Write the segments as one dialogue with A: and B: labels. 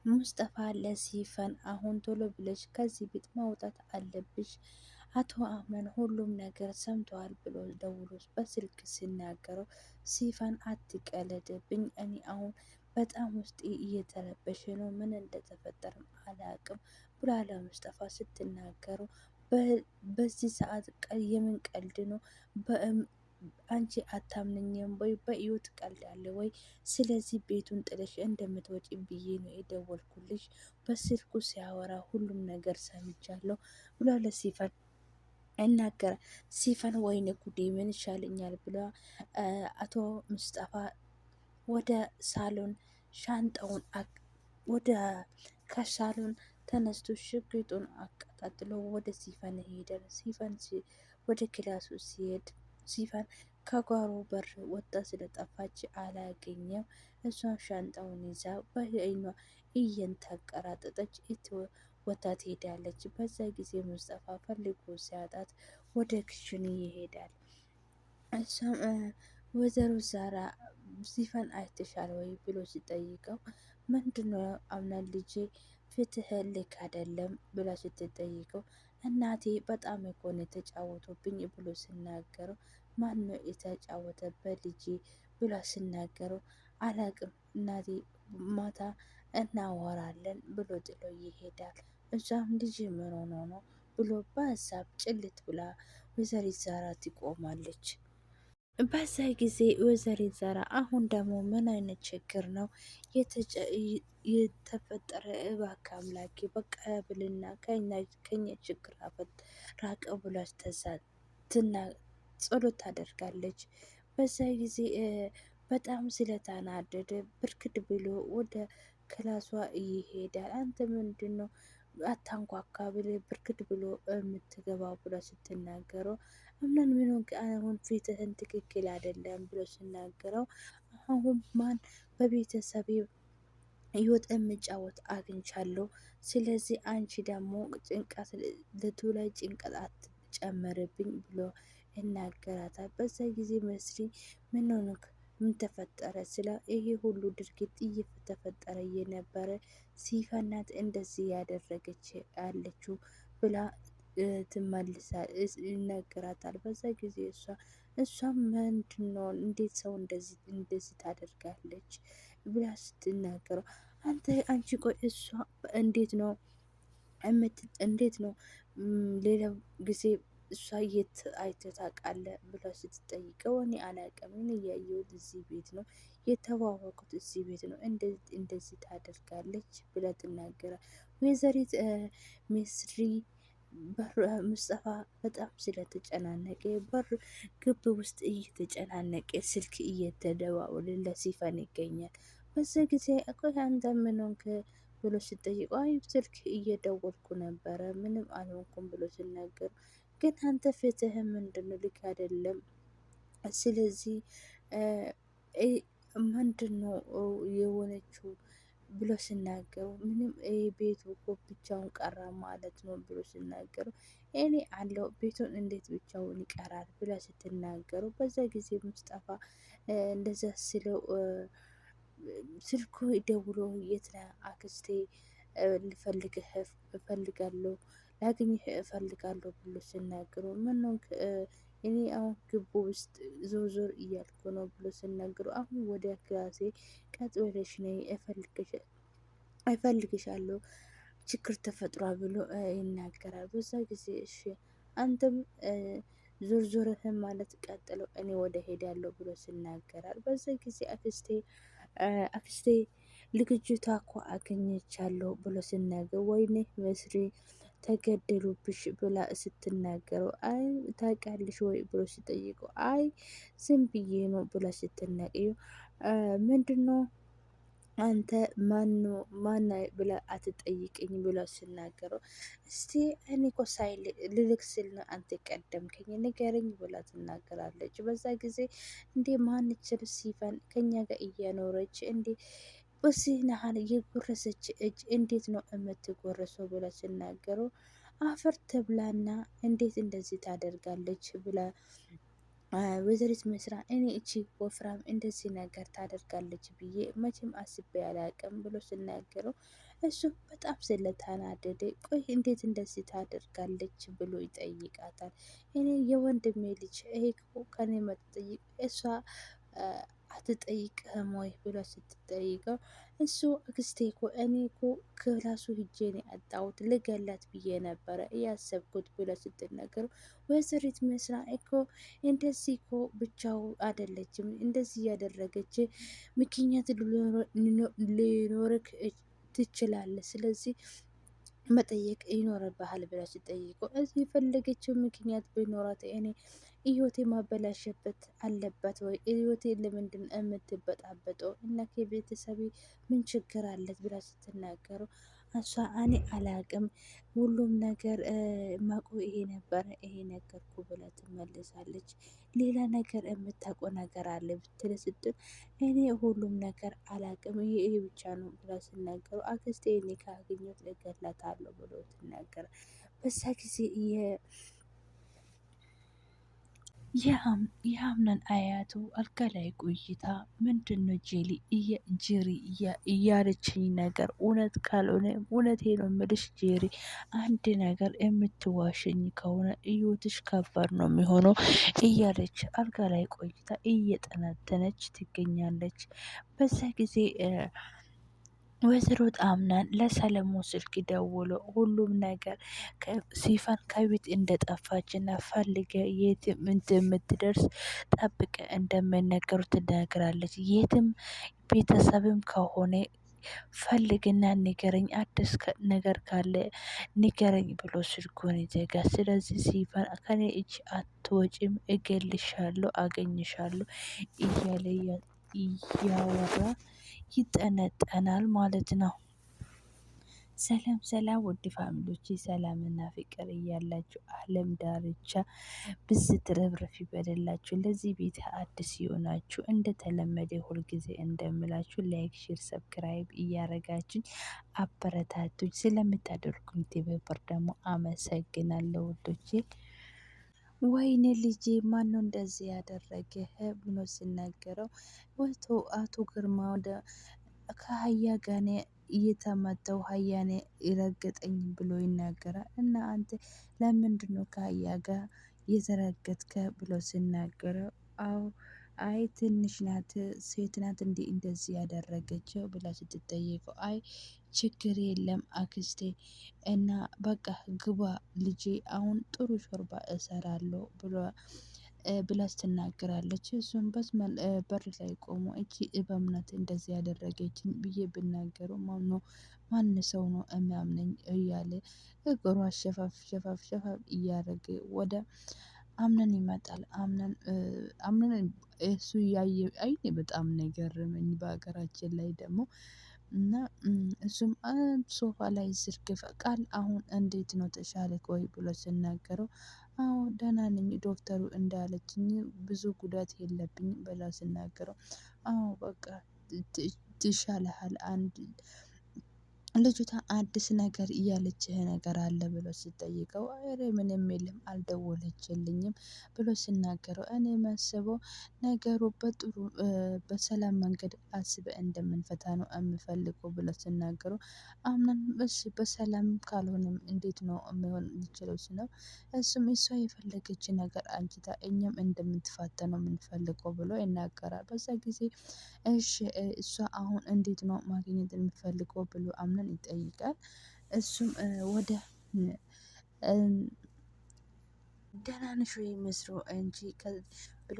A: ሙስጠፋ ለሲፈን አሁን ቶሎ ብለሽ ከዚህ ቤት ማውጣት አለብሽ፣ አቶ አህመድ ሁሉም ነገር ሰምተዋል ብሎ ደውሎ በስልክ ሲናገረው ሲፈን አትቀለድብኝ፣ እኔ አሁን በጣም ውስጤ እየተረበሸ ነው፣ ምን እንደተፈጠረም አላቅም ብላ ለሙስጠፋ ስትናገረው በዚህ ሰዓት የምን ቀልድ ነው? አንቺ አታምንኝም ወይ? በህይወት ቀልዳለ ወይ? ስለዚህ ቤቱን ጥለሽ እንደምትወጪ ብዬ ነው የደወልኩልሽ። በስልኩ ሲያወራ ሁሉም ነገር ሰምቻለሁ ብሎ ለሲፈን እናገረ። ሲፈን ወይኔ ጉዴ ምን ይሻለኛል ብሎ አቶ ሙስጠፋ ወደ ሳሎን ሻንጣውን ወደ ከሳሎን ተነስቶ ሽጉጡን አቀጣጥሎ ወደ ሲፈን ሄደ። ሲፈን ወደ ክላሱ ሲሄድ ሲፈን ከጓሮ በር ወጣ ስለጠፋች አላገኘም። እሷን ሻንጣውን ይዛ በአይኗ እየንተቀራጠጠች ወታ ትሄዳለች። በዛ ጊዜ ሙስጠፋ ፈልጎ ሲያጣት ወደ ክሽን ይሄዳል። እሷም ወይዘሮ ዛራ ሲፈን አይተሻል ወይ ብሎ ሲጠይቀው ምንድነው አምና ልጄ ፍትህ ልክ አይደለም ብላ ስትጠይቀው እናቴ በጣም የኮነ የተጫወቱብኝ ብሎ ሲናገረው ማን ነው የተጫወተበት ልጄ ብላ ሲናገረው አላቅም እናቴ ማታ እናወራለን ብሎ ጥሎ ይሄዳል። እሷም ልጅ ምን ሆኖ ነው ብሎ በሀሳብ ጭልት ብላ ወይዘሪት ዛራ ትቆማለች። በዛ ጊዜ ወይዘሪት ዛራ አሁን ደግሞ ምን አይነት ችግር ነው የተፈጠረ? እባክህ አምላኬ በቃ ብልና ከኛ ችግር ራቀ ብሏች ጸሎት ታደርጋለች። በዛ ጊዜ በጣም ስለተናደደ ብርክድ ብሎ ወደ ክላሷ ይሄዳል። አንተ ምንድን ነው አታንኳካ ብለ ብርክድ ብሎ የምትገባው ብሎ ስትናገረው እምነን ምን አሁን ፊትህን ትክክል አይደለም ብሎ ሲናገረው አሁን ማን በቤተሰቤ ህይወት የምጫወት አግኝቻለሁ። ስለዚህ አንቺ ደግሞ ጭንቀት ልቱ ላይ ጭንቀት አትጨመርብኝ ብሎ ይናገራታል። በዛ ጊዜ መስሪ ምን ሆነክ ምን ተፈጠረ ስለ ይሄ ሁሉ ድርጊት እየተፈጠረ የነበረ ሲፈናት እንደዚህ ያደረገች አለችው ብላ ትመልሳ ይነገራታል። በዛ ጊዜ እሷም ምንድነው እንዴት ሰው እንደዚህ ታደርጋለች ብላ ስትናገረው አንቺ ቆይ እሷ እንዴት ነው ሌላው ጊዜ እሷ የት አይተህ ታውቃለህ ብላ ስትጠይቀው እኔ አላውቅም፣ እኔ ያየሁት እዚህ ቤት ነው የተዋወቁት እዚህ ቤት ነው እንደዚህ ታደርጋለች ብላ ትናገራል። ወይዘሪት ሚስሪ ሙስጠፋ በጣም ስለተጨናነቀ በር ግብ ውስጥ እየተጨናነቀ ስልክ እየተደዋወለ ለሲፈን ይገኛል። በዛ ጊዜ ቆይ አንተ ምን ሆንክ ብሎ ሲጠይቀው አይ ስልክ እየደወልኩ ነበረ ምንም አልሆንኩም ብሎ ሲናገር ግን አንተ ፍትህ ምንድነው ልክ አይደለም። ስለዚህ ምንድነው የሆነችው ብሎ ሲናገሩ ምንም ቤቱ እኮ ብቻውን ቀራ ማለት ነው ብሎ ሲናገሩ እኔ አለው ቤቱን እንዴት ብቻውን ይቀራል ብላ ስትናገሩ በዛ ጊዜ ሙስጠፋ እንደዛ ስለው ስልኩ ደውሎ የት ነህ አክስቴ ልፈልግህ እፈልጋለሁ ላገኝህ እፈልጋለሁ ብሎ ሲናገሩ ምነው እኔ አሁን ግቢ ውስጥ ዞር ዞር እያልኩ ነው ብሎ ሲናገሩ አሁን ወደ ክላሴ ቀጥ ብለሽ ነይ እፈልግሻለሁ ችግር ተፈጥሯል ብሎ ይናገራል። በዛ ጊዜ እሺ አንተም ዞር ዞርህን ማለት ቀጥለው እኔ ወደ ሄዳለሁ ብሎ ሲናገራል። በዛ ጊዜ አክስቴ ልጅቷ እኮ አገኘቻለሁ ብሎ ሲናገር ወይኔ መስሪ ተገደሉብሽ ብላ ስትናገረው አይ ታውቂያለሽ ወይ ብሎ ሲጠይቀው አይ ዝም ብዬ ነው ብላ ስትናገረው ምንድነው አንተ ማን ብላ አትጠይቅኝ ብሎ ሲናገረው እስቲ እኔ እኮ ልልክ ስል ነው አንተ ቀደምከኝ ንገረኝ ብላ ትናገራለች። በዛ ጊዜ እንዴ ማንችል ሲፈን ከኛ ጋር እየኖረች እንዴ በዚህ ነሃል የጎረሰች እጅ እንዴት ነው የምትጎረሰው ብላ ሲናገረው አፈር ትብላና እንዴት እንደዚህ ታደርጋለች ብላ ወይዘሪት መስራ እኔ እቺ ወፍራም እንደዚህ ነገር ታደርጋለች ብዬ መቼም አስቤ አላቅም ብሎ ሲናገረው እሱ በጣም ስለተናደደ ቆይ እንዴት እንደዚህ ታደርጋለች ብሎ ይጠይቃታል። እኔ የወንድሜ ልጅ ይሄ ከኔ መጠይቅ እሷ አትጠይቅህም ወይ ብሎ ስትጠይቀው እሱ አክስቴ እኮ እኔ እኮ ክላሱ ሂጄ ነው ያጣሁት ልገላት ብዬ ነበረ እያሰብኩት ብሎ ስትነገረው ወይዘሪት መስራ እኮ እንደዚህ እኮ ብቻው አይደለችም እንደዚህ እያደረገች ምክንያት ሊኖርክ ትችላለህ። ስለዚህ መጠየቅ ይኖርብሃል ብላ ሲጠይቀው እዚህ የፈለገችው ምክንያት ቢኖራት እኔ ህይወቴ ማበላሸበት አለባት ወይ? ህይወቴ ለምንድን የምትበጣበጠው እና ከቤተሰቤ ምን ችግር አለት ብላ ስትናገረው እሷ እኔ አላቅም ሁሉም ነገር ማቆ ይሄ ነበረ ይሄ ነገርኩ ብላ ትመልሳለች። ሌላ ነገር የምታውቀው ነገር አለ ብትል ስትል እኔ ሁሉም ነገር አላቅም ይሄ ብቻ ነው ብላ ስናገሩ አክስቴ እኔ ካገኘሁት እገላታለሁ ብሎ ትናገር። በዛ ጊዜ የአምናን አያቱ አልጋ ላይ ቆይታ ምንድነው ጄሪ እያለችኝ ነገር እውነት ካልሆነ እውነቴ ነው ምልሽ ጄሪ፣ አንድ ነገር የምትዋሽኝ ከሆነ ህይወትሽ ከባድ ነው የሚሆነው እያለች አልጋ ላይ ቆይታ እየጠነጠነች ትገኛለች። በዛ ጊዜ ወይዘሮ ጣምናን ለሰለሞን ስልክ ደውሎ ሁሉም ነገር ሲፈን ከቤት እንደጠፋችና ፈልገ የትም እንደምትደርስ ጠብቀ እንደሚነገሩ ትነግራለች። የትም ቤተሰብም ከሆነ ፈልግና ንገረኝ፣ አዲስ ነገር ካለ ንገረኝ ብሎ ስልኩን ይዘጋ። ስለዚህ ሲፈን ከኔ እጅ አትወጪም፣ እገልሻለሁ፣ አገኝሻለሁ እያለ እያወራ ይጠነጠናል ማለት ነው። ሰላም ሰላም ውድ ፋሚሊዎች ሰላምና ፍቅር እያላችሁ አለም ዳርቻ ብዝት ትረፍረፍ ይበልላችሁ። ለዚህ ቤት አዲስ የሆናችሁ እንደተለመደ ሁልጊዜ እንደምላችሁ ላይክ፣ ሼር፣ ሰብስክራይብ እያረጋችሁኝ አበረታቱኝ። ስለምታደርጉኝ ትብብር ደግሞ አመሰግናለሁ ውዶቼ። ወይኔ ልጄ ማነው እንደዚህ ያደረገህ ብሎ ሲናገረው ወቶ አቶ ግርማ ወደ ከአህያ ጋኔ እየተመተው አህያኔ ይረገጠኝ ብሎ ይናገራል። እና አንተ ለምንድነው ከአህያ ጋር የተረገጥከ ብሎ ሲናገረው አዎ አይ ትንሽ ናት ሴት ናት እንዴ እንደዚህ ያደረገችው ብላ ስትጠየቀው አይ ችግር የለም አክስቴ እና በቃ ግባ ልጄ አሁን ጥሩ ሾርባ እሰራለሁ ብላ ትናገራለች። እሱም በር ላይ ቆሞ እቺ በእምነት እንደዚህ ያደረገችን ብዬ ብናገረው ማን ሰው ነው የሚያምነኝ እያለ እግሯ ሸፋፍ ሸፋፍ ሸፋፍ እያደረገ ወደ አምነን ይመጣል። አምነን እሱ ያየ አይኔ በጣም ነው የገረመኝ በሀገራችን ላይ ደግሞ እና እሱም ሶፋ ላይ ዝርግፍ ቃል አሁን እንዴት ነው ተሻለክ ወይ ብሎ ሲናገረው አዎ ደህና ነኝ ዶክተሩ እንዳለችኝ ብዙ ጉዳት የለብኝም ብላ ሲናገረው አዎ በቃ ትሻለሃል አንድ ልጅቷ አዲስ ነገር እያለችህ ነገር አለ ብሎ ሲጠይቀው አረ ምንም የለም አልደወለችልኝም ብሎ ሲናገረው እኔ ማስበው ነገሩ በጥሩ በሰላም መንገድ አስበህ እንደምንፈታ ነው የምፈልገው ብሎ ሲናገረው አምናን እሺ በሰላም ካልሆነም እንዴት ነው የሚሆን የሚችለው ሲለው እሱም እሷ የፈለገች ነገር አንቺታ እኛም እንደምትፋታ ነው የምንፈልገው ብሎ ይናገራል። በዛ ጊዜ እሺ እሷ አሁን እንዴት ነው ማግኘት የምፈልገው ብሎ አምነን ይጠይቃል። እሱም ወደ ደህና ነሽ ወይ መስሎ እንጂ ብሎ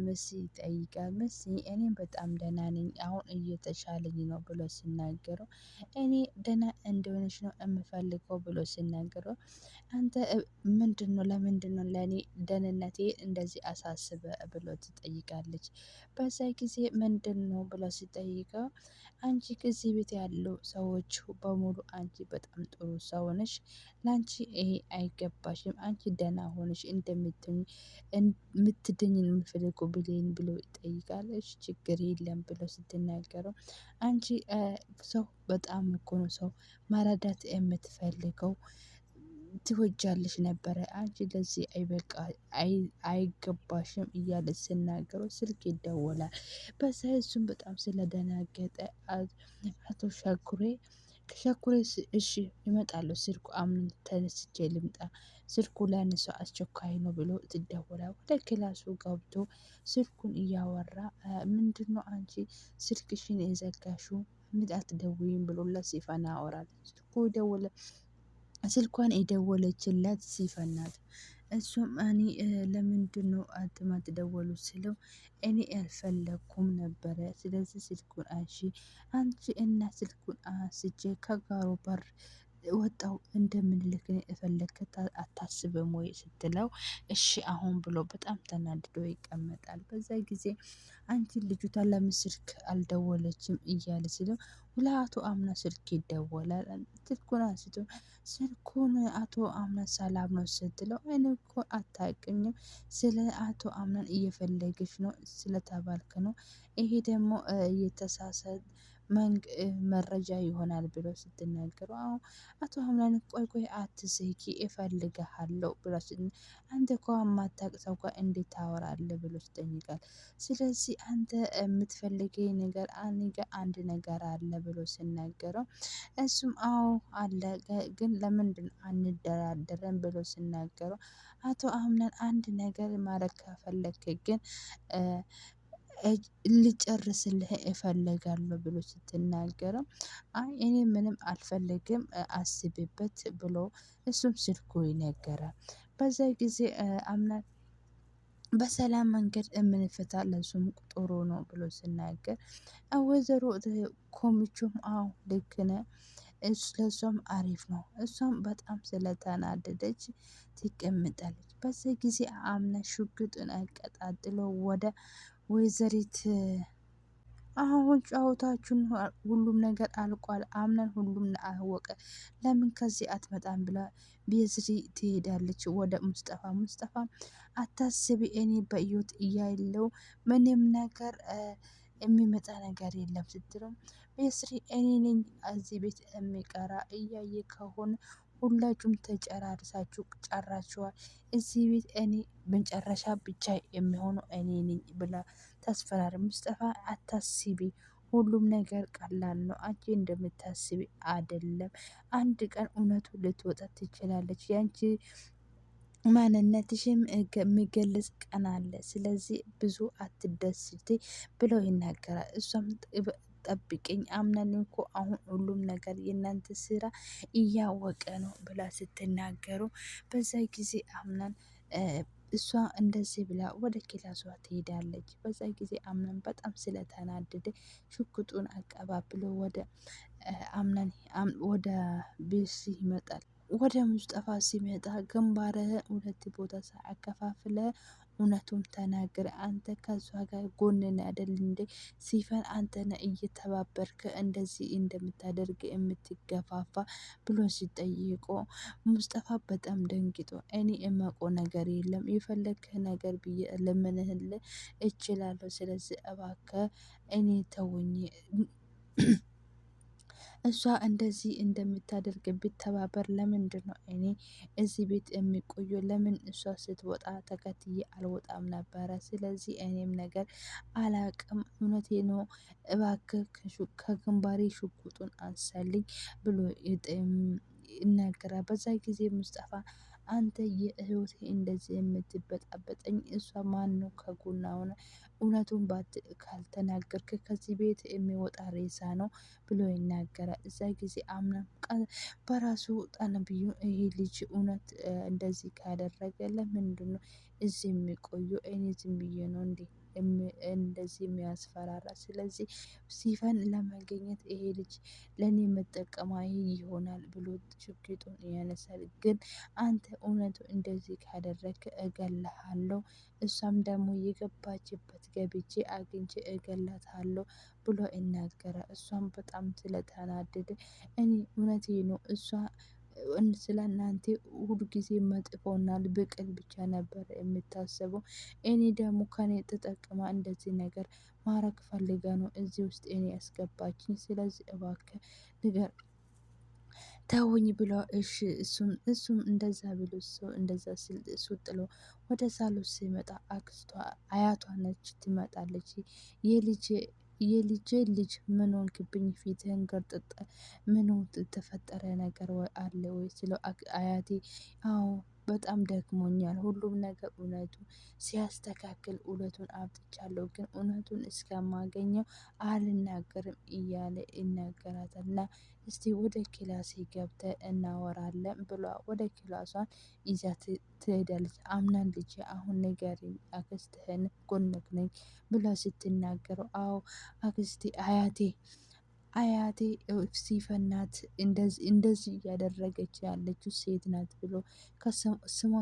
A: መሲ ይጠይቃል። መሲ እኔም በጣም ደህና ነኝ አሁን እየተሻለኝ ነው ብሎ ሲናገረው እኔ ደህና እንደሆነች ነው የምፈልገው ብሎ ሲናገረው አንተ ምንድነው ለምንድነው ለኔ ደህንነቴ እንደዚህ አሳስበ ብሎ ትጠይቃለች። በዛ ጊዜ ምንድነው ብሎ ሲጠይቀው አንቺ ከዚህ ቤት ያሉ ሰዎች በሙሉ አንቺ በጣም ጥሩ ሰው ነሽ፣ ላንቺ ይሄ አይገባሽም፣ አንቺ ደህና ሆነሽ የምትድኝ የምፈልገው ብሌን ብሎ ይጠይቃል። እሺ ችግር የለም ብሎ ስትናገረው አንቺ ሰው በጣም እኮ ነው ሰው መረዳት የምትፈልገው ትወጃለሽ ነበረ አንቺ ለዚህ አይገባሽም እያለ ስናገረው ስልክ ይደወላል። በዛ እሱም በጣም ስለደናገጠ አቶ ሸኩሬ እሺ ይመጣሉ ስልኩ አምኖ ተነስቼ ልምጣ ስልኩ ላነሳው አስቸኳይ ነው ብሎ ትደወላል። ወደ ክላሱ ገብቶ ስልኩን እያወራ ምንድነው አንቺ ስልክሽን የዘጋሽው ምን አትደውይም ብሎ ለሲፈን ያወራል። ስልኳን የደወለችለት ሲፈን ናት። እሱም እኔ ለምንድነው ማትደውሉት ስለው እኔ አልፈለኩም ነበረ። ስለዚህ ስልኩን አንሺ አንቺ እና ስልኩን አንስቼ ከጓሮ በር ወጣው እንደምንልክ የፈለግክ አታስብም ወይ ስትለው እሺ አሁን ብሎ በጣም ተናድዶ ይቀመጣል። በዛ ጊዜ አንቺ ልጅቷ ለምን ስልክ አልደወለችም እያለ ስለው ለአቶ አምና ስልክ ይደወላል። ስልኩን አንስቶ ስልኩን አቶ አምና ሰላም ነው ስትለው እኔ እኮ አታውቅኝም ስለ አቶ አምናን እየፈለገች ነው ስለተባልክ ነው ይሄ ደግሞ የተሳሳተ መረጃ ይሆናል ብሎ ስትናገረው አዎ አቶ አምናን ቆይ አትዘጊ እፈልግሃለሁ ብሎ አንተ እኮ የማታውቅ ሰው ጋር እንዴት ታወራለህ ብሎ ይጠይቃል። ስለዚህ አንተ የምትፈልገኝ ነገር አንድ ነገር አለ ብሎ ሲናገረው እሱም አዎ አለ ግን ለምንድን አንደራደርም ብሎ ሲናገረው አቶ አምናን አንድ ነገር ማድረግ ከፈለክ ግን ልጨርስልህ እፈልጋለሁ ብሎ ስትናገረው አይ እኔ ምንም አልፈልግም አስብበት ብሎ እሱም ስልኩ ይነገራል። በዛ ጊዜ አምናን በሰላም መንገድ የምንፈታ ለሱም ጥሩ ነው ብሎ ሲናገር ወይዘሮ ኮምቹም አዎ ልክ ነህ ለሷም አሪፍ ነው እሷም በጣም ስለተናደደች ትቀምጣለች። በዚህ ጊዜ አምና ሽጉጡን አቀጣጥሎ ወደ ወይዘሪት አሁን ጨዋታችን ሁሉም ነገር አልቋል አምነን ሁሉም አወቀ ለምን ከዚህ አትመጣም ብላ ቤዝሪ ትሄዳለች ወደ ሙስጠፋ አታስቢ እኔ በህይወት እያለው ምንም ነገር የሚመጣ ነገር የለም ስትለው ቤስሪ እኔ ነኝ እዚህ ቤት የሚቀራ እያየ ከሆነ ሁላችሁም ተጨራርሳችሁ ጨራችኋል እዚህ ቤት እኔ መጨረሻ ብቻ የሚሆነው እኔ ነኝ ብላ ታስፈራራ። ሙስጠፋ አታስቢ ሁሉም ነገር ቀላል ነው አንቺ እንደምታስቢ አይደለም አንድ ቀን እውነቱ ልትወጣ ትችላለች ያንቺ ማንነትሽም የሚገልጽ ቀን አለ ስለዚህ ብዙ አትደስቲ ብሎ ይናገራል። እሷም ጠብቀኝ አምናን እኮ አሁን ሁሉም ነገር የእናንተ ስራ እያወቀ ነው ብላ ስትናገሩ በዛ ጊዜ አምናን እሷ እንደዚህ ብላ ወደ ክላሷ ትሄዳለች። በዛ ጊዜ አምናን በጣም ስለተናደደ ሽጉጡን አቀባብሎ ወደ አምናን ወደ ቤት ይመጣል። ወደ ሙስጠፋ ሲመጣ ግንባርህ ሁለት ቦታ አከፋፍለ እውነቱን ተናገር አንተ ከሷ ጋር ጎን ነህ አይደል እንዴ ሲፈን አንተ ነህ እየተባበርክ እንደዚህ እንደምታደርግ የምትገፋፋ ብሎ ሲጠይቆ ሙስጠፋ በጣም ደንግጦ እኔ የማውቀው ነገር የለም የፈለግህ ነገር ብዬ ልምንህልህ እችላለሁ ስለዚህ እባክህ እኔ ተውኝ እሷ እንደዚህ እንደምታደርግ ቢተባበር ለምንድነው እኔ እዚህ ቤት የሚቆየው ለምን እሷ ስትወጣ ተከትዬ አልወጣም ነበረ ስለዚህ እኔም ነገር አላቅም እውነቴ ነው እባክህ ከግንባሬ ሽጉጡን አንሳልኝ ብሎ ይናገራል። በዛ ጊዜ ሙስጠፋ አንተ የህይወቴ እንደዚህ የምትበጣበጠኝ እሷ ማነው ከጎኗ ሆነ እውነቱን ካልተናገርክ ከዚህ ቤት የሚወጣ ሬሳ ነው ብሎ ይናገራል። እዛ ጊዜ አምና በራሱ ጠንብዮ ይሄ ልጅ እውነት እንደዚህ ካደረገ ለምንድነው እዚህ የሚቆየው እኔ ዝም ብዬ ነው እንዴ እንደዚህ የሚያስፈራራ ስለዚህ ሲፈን ለማግኘት ይሄ ልጅ ለኔ መጠቀሚያ ይሆናል ብሎ ሽጉጡን ያነሳል። ግን አንተ እውነቱ እንደዚህ ካደረግክ እገልሃለሁ እሷም ደግሞ የገባችበት ገብቼ አግኝቼ እገላታለሁ ብሎ ይናገራል። እሷም በጣም ስለተናደደ እኔ እውነቴ ነው እሷ ስለ እናንተ ሁል ጊዜ መጥፎና ብቅል ብቻ ነበር የምታስበው እኔ ደግሞ ከኔ ተጠቅማ እንደዚህ ነገር ማረግ ፈልጋ ነው እዚህ ውስጥ እኔ ያስገባችኝ ስለዚህ እባክህ ንገር ተውኝ ብሎ እሺ እሱም እንደዛ ብሎ እሱ እንደዛ ሲል እሱ ጥሎ ወደ ሳሎን ሲመጣ አክስቷ አያቷ ነች ትመጣለች። የልጄ ልጅ ምን ሆንክብኝ? ፊትህን ገርጥጠ ምን ተፈጠረ ነገር አለ ወይ ስለው አያቴ አዎ በጣም ደክሞኛል። ሁሉም ነገር እውነቱ ሲያስተካክል እውነቱን አውጥቻለሁ፣ ግን እውነቱን እስከማገኘው አልናገርም እያለ ይናገራታል። እና እስቲ ወደ ክላሴ ገብተ እናወራለን ብሏ ወደ ክላሷን ይዛ ትሄዳለች። አምናን ልጄ አሁን ንገሪኝ አክስትህን ጎንክ ነኝ ብላ ስትናገረው አዎ አክስቴ አያቴ ሲፈን ናት እንደዚህ እያደረገች ያለችው ሴት ናት ብሎ ከስሟ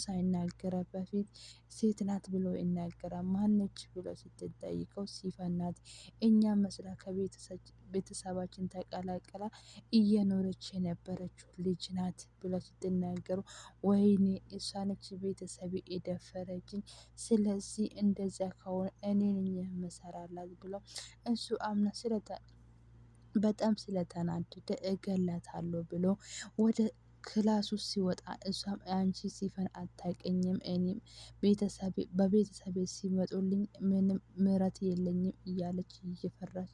A: ሳይናገረ በፊት ሴት ናት ብሎ ይናገራል። ማነች ብሎ ስትጠይቀው ሲፈን ናት፣ እኛ መስላ ከቤተሰባችን ተቀላቀላ እየኖረች የነበረችው ልጅ ናት ብሎ ስትናገሩ ወይኔ እሷ ነች ቤተሰቤ የደፈረችኝ፣ ስለዚህ እንደዛ ከሆነ እኔ ነኝ የምሰራላት ብሎ እሱ አምና በጣም ስለተናደደ እገላታለሁ ብሎ ወደ ክላሱ ሲወጣ እሷም አንቺ ሲፈን አታውቅኝም፣ እኔም በቤተሰቤ ሲመጡልኝ ምንም ምህረት የለኝም እያለች እየፈራች